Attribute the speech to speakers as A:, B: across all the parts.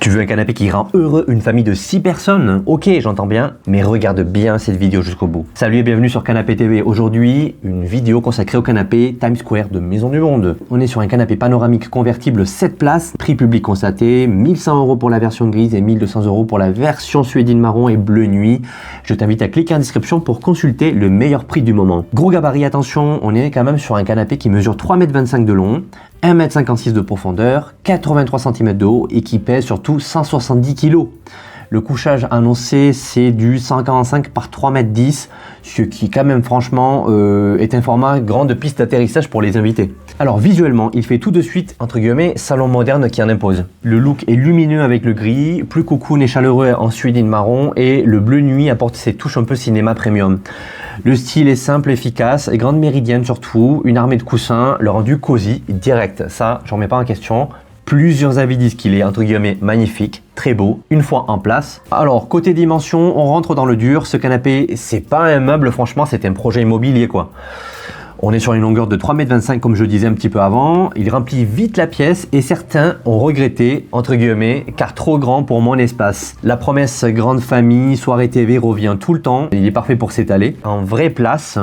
A: Tu veux un canapé qui rend heureux une famille de 6 personnes? Ok, j'entends bien, mais regarde bien cette vidéo jusqu'au bout. Salut et bienvenue sur Canapé TV. Aujourd'hui, une vidéo consacrée au canapé Times Square de Maison du Monde. On est sur un canapé panoramique convertible 7 places, prix public constaté, 1100 € pour la version grise et 1200 € pour la version suédine marron et bleu nuit. Je t'invite à cliquer en description pour consulter le meilleur prix du moment. Gros gabarit, attention, on est quand même sur un canapé qui mesure 3,25 m de long, 1,56 m de profondeur, 83 cm de haut et qui pèse surtout 170 kg. Le couchage annoncé, c'est du 145 par 3,10 m, ce qui quand même franchement est un format grande piste d'atterrissage pour les invités. Alors visuellement, il fait tout de suite, entre guillemets, salon moderne qui en impose. Le look est lumineux avec le gris, plus cocoon et chaleureux en suédine marron et le bleu nuit apporte ses touches un peu cinéma premium. Le style est simple, efficace, et grande méridienne surtout, une armée de coussins, le rendu cosy, direct, ça j'en mets pas en question. Plusieurs avis disent qu'il est entre guillemets magnifique, très beau, une fois en place. Alors côté dimension, on rentre dans le dur, ce canapé c'est pas un meuble, franchement c'est un projet immobilier quoi. On est sur une longueur de 3,25 m comme je disais un petit peu avant, il remplit vite la pièce et certains ont regretté, entre guillemets, car trop grand pour mon espace. La promesse grande famille, soirée TV revient tout le temps, il est parfait pour s'étaler. En vraie place,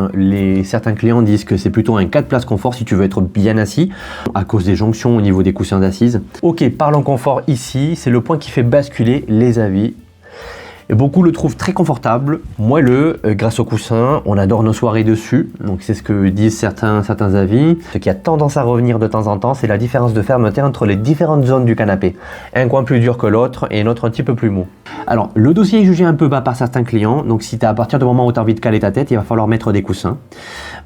A: certains clients disent que c'est plutôt un 4 places confort si tu veux être bien assis, à cause des jonctions au niveau des coussins d'assises. Ok, parlons confort ici, c'est le point qui fait basculer les avis. Et beaucoup le trouvent très confortable, moelleux, grâce au coussin, on adore nos soirées dessus, donc c'est ce que disent certains avis. Ce qui a tendance à revenir de temps en temps, c'est la différence de fermeté entre les différentes zones du canapé. Un coin plus dur que l'autre et un autre un petit peu plus mou. Alors, le dossier est jugé un peu bas par certains clients, donc si à partir du moment où tu as envie de caler ta tête, il va falloir mettre des coussins.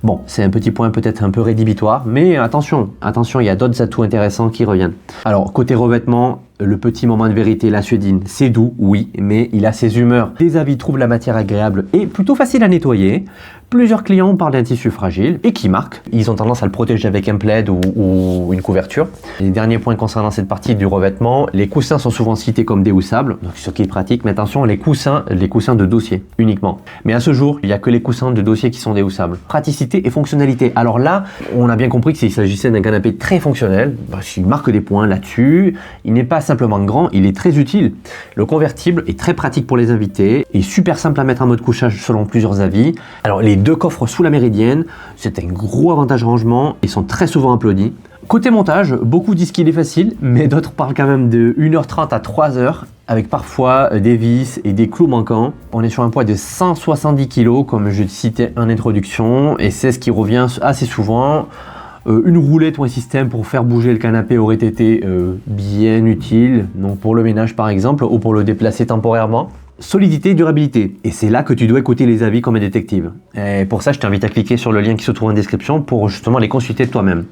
A: Bon, c'est un petit point peut-être un peu rédhibitoire, mais attention, il y a d'autres atouts intéressants qui reviennent. Alors, côté revêtement, le petit moment de vérité, la suédine, c'est doux, oui, mais il a ses humeurs. Des avis trouvent la matière agréable et plutôt facile à nettoyer. Plusieurs clients parlent d'un tissu fragile et qui marque. Ils ont tendance à le protéger avec un plaid ou une couverture. Les derniers points concernant cette partie du revêtement, les coussins sont souvent cités comme déhoussables, donc ce qui est pratique, mais attention, les coussins de dossier uniquement. Mais à ce jour, il n'y a que les coussins de dossier qui sont déhoussables. Praticité et fonctionnalité. Alors là, on a bien compris qu'il s'agissait d'un canapé très fonctionnel. Il marque des points là-dessus. Il n'est pas simplement grand, il est très utile. Le convertible est très pratique pour les invités et super simple à mettre en mode couchage selon plusieurs avis. Alors les deux coffres sous la méridienne, c'est un gros avantage rangement, ils sont très souvent applaudis. Côté montage, beaucoup disent qu'il est facile, mais d'autres parlent quand même de 1h30 à 3h, avec parfois des vis et des clous manquants. On est sur un poids de 170 kg, comme je citais en introduction, et c'est ce qui revient assez souvent. Une roulette ou un système pour faire bouger le canapé aurait été bien utile, donc pour le ménage par exemple, ou pour le déplacer temporairement. Solidité et durabilité, et c'est là que tu dois écouter les avis comme un détective. Et pour ça, je t'invite à cliquer sur le lien qui se trouve en description pour justement les consulter de toi-même.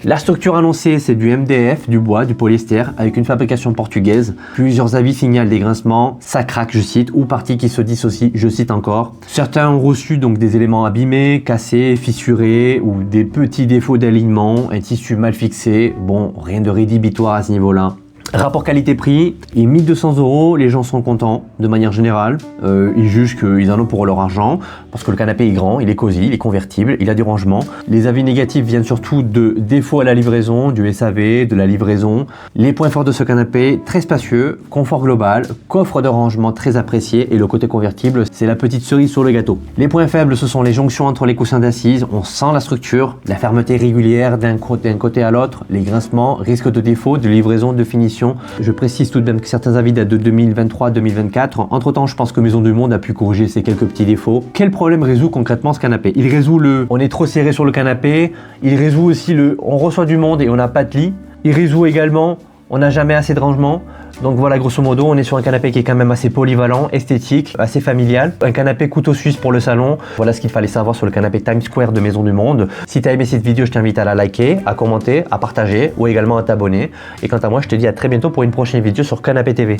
A: La structure annoncée, c'est du MDF, du bois, du polyester, avec une fabrication portugaise. Plusieurs avis signalent des grincements, ça craque, je cite, ou parties qui se dissocient, je cite encore. Certains ont reçu donc des éléments abîmés, cassés, fissurés, ou des petits défauts d'alignement, un tissu mal fixé. Bon, rien de rédhibitoire à ce niveau-là. Rapport qualité-prix, et 1200 €, les gens sont contents de manière générale. Ils jugent qu'ils en ont pour leur argent parce que le canapé est grand, il est cosy, il est convertible, il a du rangement. Les avis négatifs viennent surtout de défauts à la livraison, du SAV, de la livraison. Les points forts de ce canapé, très spacieux, confort global, coffre de rangement très apprécié et le côté convertible, c'est la petite cerise sur le gâteau. Les points faibles, ce sont les jonctions entre les coussins d'assises, on sent la structure, la fermeté régulière d'un côté à l'autre, les grincements, risque de défaut, de livraison, de finition. Je précise tout de même que certains avis datent de 2023-2024. Entre temps, je pense que Maison du Monde a pu corriger ces quelques petits défauts. Quel problème résout concrètement ce canapé? Il résout on est trop serré sur le canapé. Il résout aussi on reçoit du monde et on n'a pas de lit. Il résout également, on n'a jamais assez de rangement. Donc voilà, grosso modo, on est sur un canapé qui est quand même assez polyvalent, esthétique, assez familial. Un canapé couteau suisse pour le salon. Voilà ce qu'il fallait savoir sur le canapé Times Square de Maison du Monde. Si tu as aimé cette vidéo, je t'invite à la liker, à commenter, à partager ou également à t'abonner. Et quant à moi, je te dis à très bientôt pour une prochaine vidéo sur Canapé TV.